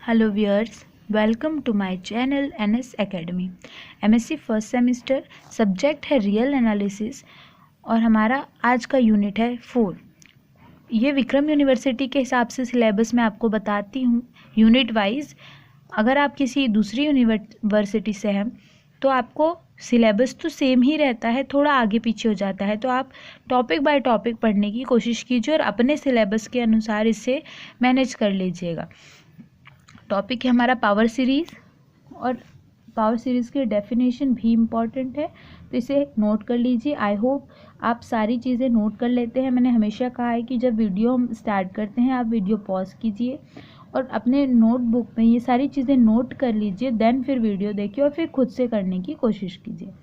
Hello viewers, welcome to my channel NS academy. MSc first semester, subject है real analysis और हमारा आज का यूनिट है 4। ये विक्रम यूनिवर्सिटी के हिसाब से सिलेबस मैं आपको बताती हूँ यूनिट वाइज। अगर आप किसी दूसरी यूनिवर्सिटी से हैं तो आपको सिलेबस तो सेम ही रहता है, थोड़ा आगे पीछे हो जाता है, तो आप टॉपिक बाय टॉपिक पढ़ने की कोशिश कीजिए और अपने सिलेबस के अनुसार इसे मैनेज कर लीजिएगा। टॉपिक है हमारा पावर सीरीज़ और पावर सीरीज़ की डेफिनेशन भी इम्पॉर्टेंट है, तो इसे नोट कर लीजिए। आई होप आप सारी चीज़ें नोट कर लेते हैं। मैंने हमेशा कहा है कि जब वीडियो हम स्टार्ट करते हैं आप वीडियो पॉज कीजिए और अपने नोटबुक में ये सारी चीज़ें नोट कर लीजिए, देन फिर वीडियो देखिए और फिर खुद से करने की कोशिश कीजिए।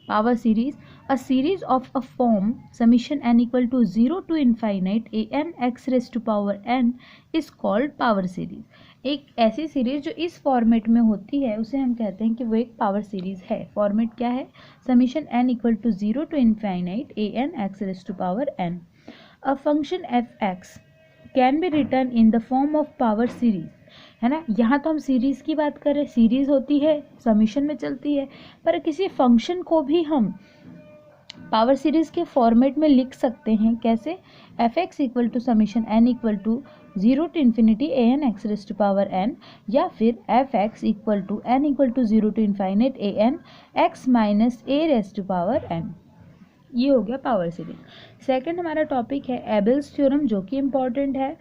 Power series, a series of a form summation n equal to 0 to infinite a n x raised to power n is called power series। एक ऐसी सीरीज जो इस फॉर्मेट में होती है उसे हम कहते हैं कि वो एक पावर सीरीज है। फॉर्मेट क्या है? Summation n equal to 0 to infinite a n x raised to power n। A function f x can be return in the form of power series, है ना। यहाँ तो हम सीरीज़ की बात कर रहे हैं, सीरीज़ होती है समीशन में चलती है, पर किसी फंक्शन को भी हम पावर सीरीज़ के फॉर्मेट में लिख सकते हैं। कैसे? F x equal to summation n equal to 0 to infinity a n x raised to power n, या फिर f x equal to n equal to 0 to infinite a n x minus a raised to power n. ये हो गया power series. Second हमारा topic है Abel's theorem, जो कि important है,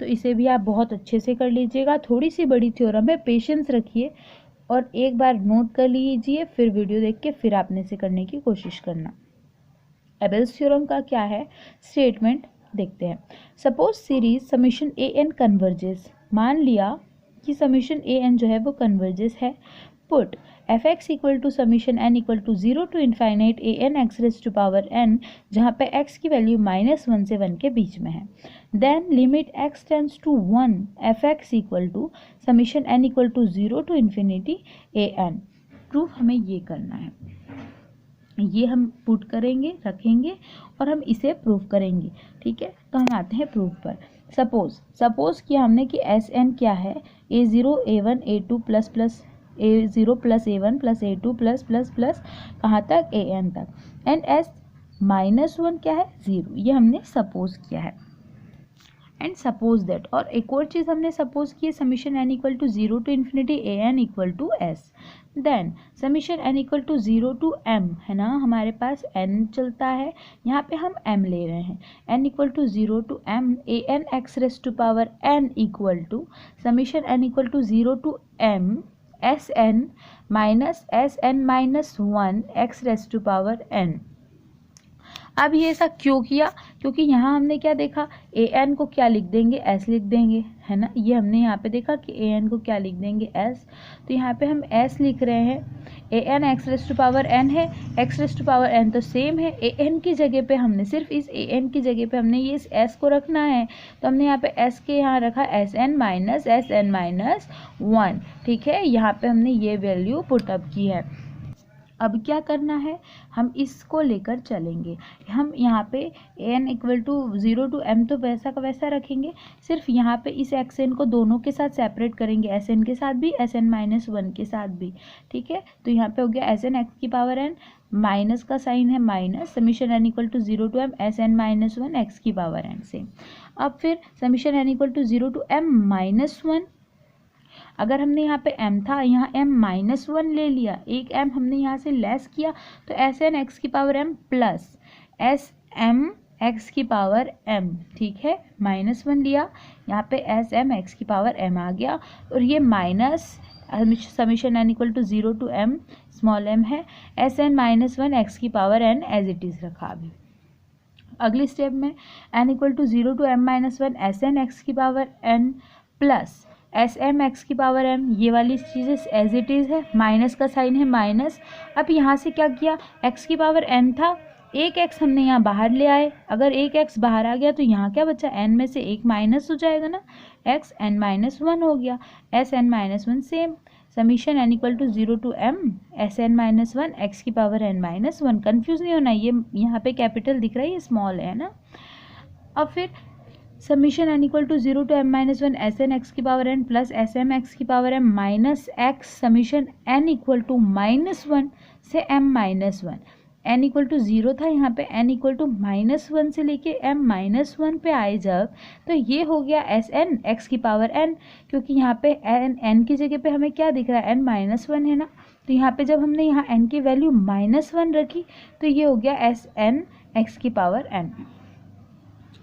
तो इसे भी आप बहुत अच्छे से कर लीजिएगा। थोड़ी सी बड़ी थ्योरम है, पेशेंस रखिए और एक बार नोट कर लीजिए, फिर वीडियो देख के फिर आपने इसे करने की कोशिश करना। एबेल्स थ्योरम का क्या है स्टेटमेंट देखते हैं। Suppose series summation A N converges, मान लिया कि समीशन ए एन जो है वो कन्वर्जेस है। Put f x equal to summation n equal to 0 to infinite a n x raised to power n, जहाँ पे एक्स की वैल्यू -1 से 1 के बीच में है। Then limit x tends to 1 f x equal to summation n equal to 0 to infinity a n. Proof हमें ये करना है, ये हम पुट करेंगे, रखेंगे और हम इसे प्रूव करेंगे। ठीक है, तो हम आते हैं प्रूफ पर। सपोज किया हमने कि एस एन क्या है, a0 a1 a2 plus plus a0 plus a1 plus a2 plus plus plus कहाँ तक an तक, एंड s -1 क्या है 0। ये हमने सपोज किया है। एंड सपोज दैट, और एक और चीज़ हमने सपोज की है, summation n equal to 0 to infinity a n equal to s. Then summation n equal to 0 to m, है ना, हमारे पास n चलता है, यहाँ पे हम m ले रहे हैं। n equal to 0 to m a n x raised to power n equal to summation n equal to 0 to m s n minus 1 x raised to power n। अब ये ऐसा क्यों किया? क्योंकि यहाँ हमने क्या देखा, ए एन को क्या लिख देंगे, एस लिख देंगे, है ना। ये हमने यहाँ पे देखा कि ए एन को क्या लिख देंगे, एस, तो यहाँ पे हम एस लिख रहे हैं। A n x raised to power n है, x raised to power n तो सेम है। ए एन की जगह पे हमने सिर्फ इस ए एन की जगह पे हमने ये इस एस को रखना है, तो हमने यहाँ पे एस के यहाँ रखा एस एन माइनस 1। ठीक है, यहाँ पे हमने ये वैल्यू पुटअप की है। अब क्या करना है, हम इसको लेकर चलेंगे। हम यहाँ पे n equal to 0 to m तो वैसा का वैसा रखेंगे, सिर्फ यहाँ पे इस एक्स एन को दोनों के साथ सेपरेट करेंगे, एस एन के साथ भी, एस एन -1 के साथ भी। ठीक है, तो यहाँ पे हो गया एस एन एक्स की पावर n, माइनस का साइन है minus, summation n equal to 0 to m s n -1 x की पावर n से। अब फिर summation n equal to 0 to m -1, अगर हमने यहाँ पे m था, यहाँ m-1 ले लिया, एक m हमने यहाँ से लेस किया, तो एस एन एक्स की power m plus S m x की पावर m। ठीक है, -1 लिया, यहाँ पे एस एम एक्स की पावर m आ गया, और ये minus summation n equal to 0 to m small m है, एस एन -1 एक्स की power n as it is रखा। अभी अगली स्टेप में n equal to 0 to m-1 s n x की power n plus S m x की power m, ये वाली चीज़ें एज इट इज़ है, माइनस का साइन है माइनस। अब यहाँ से क्या किया, x की पावर n था, एक x हमने यहाँ बाहर ले आए, अगर एक x बाहर आ गया तो यहाँ क्या बचा, n में से एक माइनस हो जाएगा ना, x n-1 हो गया, s n-1 same, summation n equal to 0 to m s n-1 x की पावर n-1। कन्फ्यूज़ नहीं होना, ये यहाँ पे कैपिटल दिख रहा है, ये स्मॉल है ना। अब फिर summation n equal to 0 to m minus 1 S n x की power n plus S m x की power m minus x summation n equal to -1 से m minus 1। n equal to 0 था, यहाँ पे n इक्वल टू -1 से लेके m minus 1 पे आए जब, तो ये हो गया एस एन एक्स की पावर n, क्योंकि यहाँ पे n की जगह पे हमें क्या दिख रहा है, n माइनस 1 है ना। तो यहाँ पे जब हमने यहाँ n की वैल्यू -1 रखी तो ये हो गया एस एन एक्स की पावर n।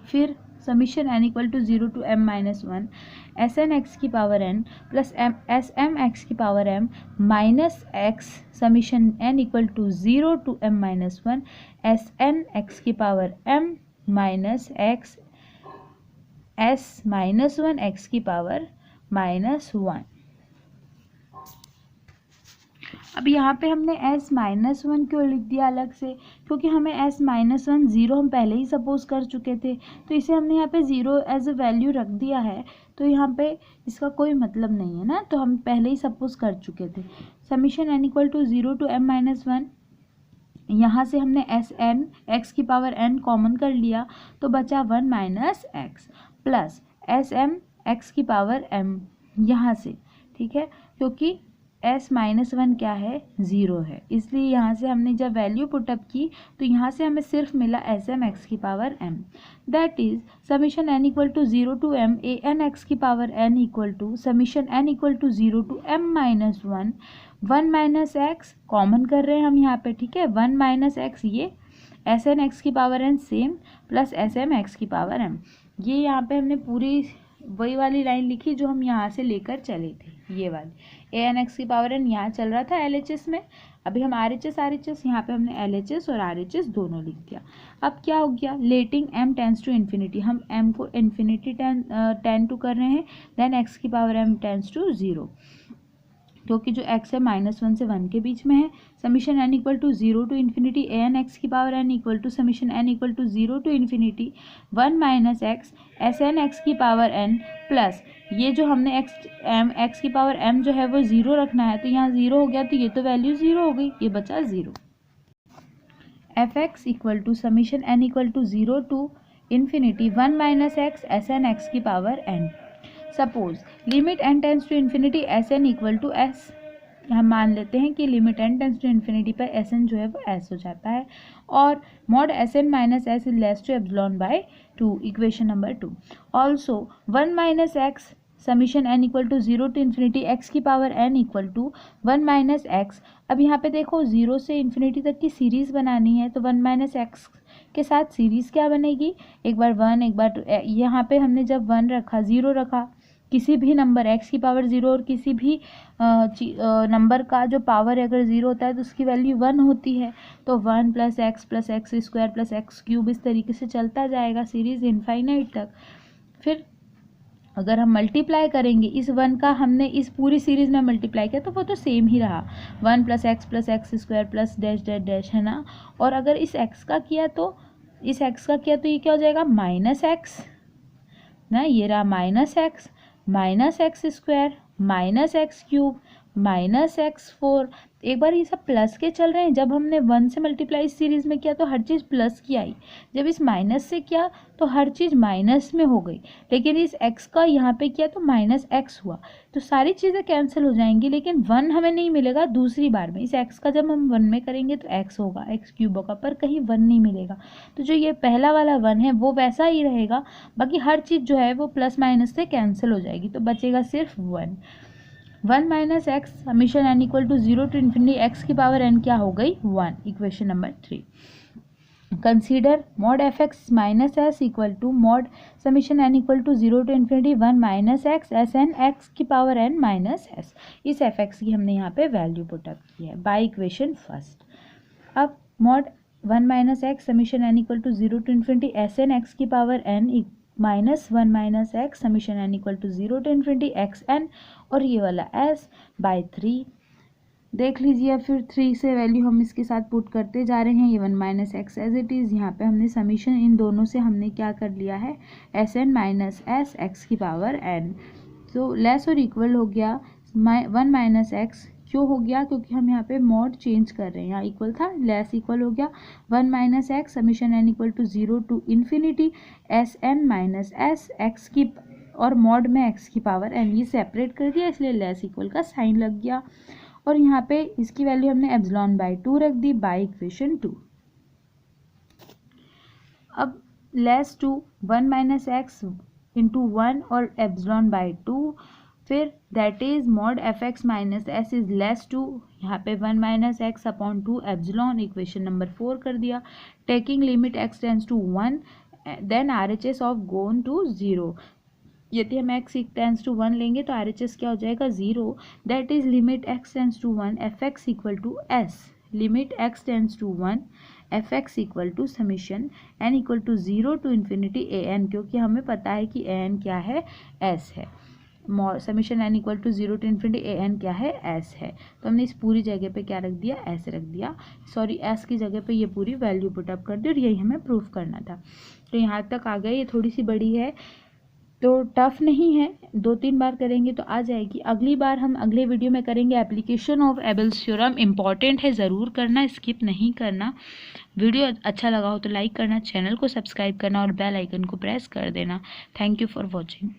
फिर summation n equal to 0 to m minus 1 S n x की power n plus m S m x की power m minus x summation n equal to 0 to m minus 1 S n x की power m minus x S minus 1 x की power -1। अब यहाँ पे हमने s -1 क्यों लिख दिया अलग से, क्योंकि हमें s -1 0 हम पहले ही सपोज कर चुके थे, तो इसे हमने यहाँ पे 0 एज ए वैल्यू रख दिया है, तो यहाँ पे इसका कोई मतलब नहीं है ना, तो हम पहले ही सपोज कर चुके थे। Summation n equal to 0 to m minus 1, यहाँ से हमने एस एन एक्स की पावर n कॉमन कर लिया तो बचा 1 minus x plus S m x की पावर m यहाँ से, ठीक है, क्योंकि s -1 क्या है, 0 है, इसलिए यहाँ से हमने जब वैल्यू पुटअप की तो यहाँ से हमें सिर्फ मिला एस एम एक्स की power m, that is summation n equal to 0 to m a n x की power n equal to summation n equal to 0 to m minus 1 minus x common कर रहे हैं हम यहाँ पे, ठीक है, 1 माइनस एक्स ये एस एन एक्स की power n same plus S m x की पावर m। ये यहाँ पे हमने पूरी वही वाली लाइन लिखी जो हम यहाँ से लेकर चले थे, ये वाली ए एन एक्स की पावर n यहाँ चल रहा था एल एच एस में, अभी हम आर एच एस यहाँ पे हमने एल एच एस और आर एच एस दोनों लिख दिया। अब क्या हो गया, लेटिंग m टेंस टू इन्फिनिटी, हम m को इन्फिनिटी टेन टू कर रहे हैं, देन x की पावर m टेंस टू 0, क्योंकि जो x है -1 से 1 के बीच में है। Summation n equal to 0 to infinity a n x की power n equal to summation n equal to 0 to infinity 1 minus x S n x की पावर n प्लस ये जो हमने x की पावर m जो है वो 0 रखना है, तो यहाँ 0 हो गया, तो ये तो वैल्यू 0 हो गई, ये बचा 0। F x equal to summation n equal to 0 to infinity 1 minus x S n x की power n। Suppose limit n tends to infinity S n equal to S, हम मान लेते हैं कि limit n tends to infinity पर S n जो है वो एस हो जाता है, और mod S n minus S is less to epsilon by 2, equation number 2। Also 1 minus x summation n equal to 0 to infinity x की power n equal to 1 minus x. अब यहाँ पे देखो 0 से इन्फिनिटी तक की सीरीज़ बनानी है, तो 1 माइनस एक्स के साथ सीरीज़ क्या बनेगी, एक बार 1 एक बार 2, यहाँ पे हमने जब 1 रखा 0 रखा, किसी भी नंबर x की पावर 0 और किसी भी नंबर का जो पावर अगर 0 होता है तो उसकी वैल्यू 1 होती है, तो 1 plus x square plus x cube इस तरीके से चलता जाएगा सीरीज़ इनफाइनाइट तक। फिर अगर हम मल्टीप्लाई करेंगे इस 1 का, हमने इस पूरी सीरीज़ में मल्टीप्लाई किया तो वो तो सेम ही रहा, 1 plus x square plus dash dash dash, है ना। और अगर इस x का किया तो ये क्या हो जाएगा, माइनस एक्स ना, ये रहा minus x square minus x cube minus x 4। एक बार ये सब प्लस के चल रहे हैं, जब हमने 1 से मल्टीप्लाई इस सीरीज़ में किया तो हर चीज़ प्लस की आई, जब इस माइनस से किया तो हर चीज़ माइनस में हो गई, लेकिन इस x का यहाँ पे किया तो माइनस एक्स हुआ, तो सारी चीज़ें कैंसिल हो जाएंगी, लेकिन 1 हमें नहीं मिलेगा दूसरी बार में। इस x का जब हम 1 में करेंगे तो x होगा, x क्यूब होगा, पर कहीं 1 नहीं मिलेगा, तो जो ये पहला वाला 1 है वो वैसा ही रहेगा, बाकी हर चीज़ जो है वो प्लस माइनस से कैंसिल हो जाएगी, तो बचेगा सिर्फ 1 minus x summation n equal to 0 to infinity x की पावर n क्या हो गई, 1, equation number 3। Consider mod f x minus s equal to mod summation n equal to 0 to infinity 1 minus x S n x की power n minus s. इस f x की हमने यहाँ पे वैल्यू पुटअप की है बाय इक्वेशन फर्स्ट। अब mod 1 minus x summation n equal to 0 to infinity S n x की power n minus 1 minus x summation n equal to 0 to infinity x n, और ये वाला s बाय 3। देख लीजिए फिर 3 से वैल्यू हम इसके साथ पुट करते जा रहे हैं, ये 1 minus x as it is, यहाँ पे हमने समीशन इन दोनों से हमने क्या कर लिया है, s n minus s x की पावर n, तो लेस और इक्वल हो गया 1 माइनस एक्स क्यों हो गया, क्योंकि हम यहाँ पे मॉड चेंज कर रहे हैं, यहाँ इक्वल था लेस इक्वल हो गया 1 minus x summation n equal to 0 to infinity S n minus s x की और मॉड में एक्स की पावर एन, ये सेपरेट कर दिया इसलिए लेस इक्वल का साइन लग गया। और यहाँ पे इसकी वैल्यू हमने एप्सिलॉन बाई 2 रख दी बाई इक्वेशन 2। अब less to 1 minus x into 1 और एप्सिलॉन बाई 2, फिर that is mod f x minus S is less to, यहाँ पे 1 minus x upon 2 epsilon, equation number 4 कर दिया। Taking limit x tends to 1 then R H S of gone to 0, यदि हम x tends to 1 लेंगे तो are H S क्या हो जाएगा 0, that is limit x tends to 1 f x equal to s, limit x tends to 1 f x equal to summation n equal to 0 to infinity a n, क्योंकि हमें पता है कि ए एन क्या है, एस है। Summation n equal to 0 to infinity a n क्या है, एस है। तो हमने इस पूरी जगह पे क्या रख दिया, एस रख दिया, सॉरी एस की जगह पे ये पूरी वैल्यू पुटअप कर दी और यही हमें प्रूफ करना था। तो यहाँ तक आ गए, ये थोड़ी सी बड़ी है तो टफ नहीं है, 2-3 बार करेंगे तो आ जाएगी। अगली बार हम अगले वीडियो में करेंगे एप्लीकेशन ऑफ एबल्स थ्योरम, इम्पॉर्टेंट है, ज़रूर करना, स्किप नहीं करना। वीडियो अच्छा लगा हो तो लाइक करना, चैनल को सब्सक्राइब करना और बेल आइकन को प्रेस कर देना। Thank you for watching.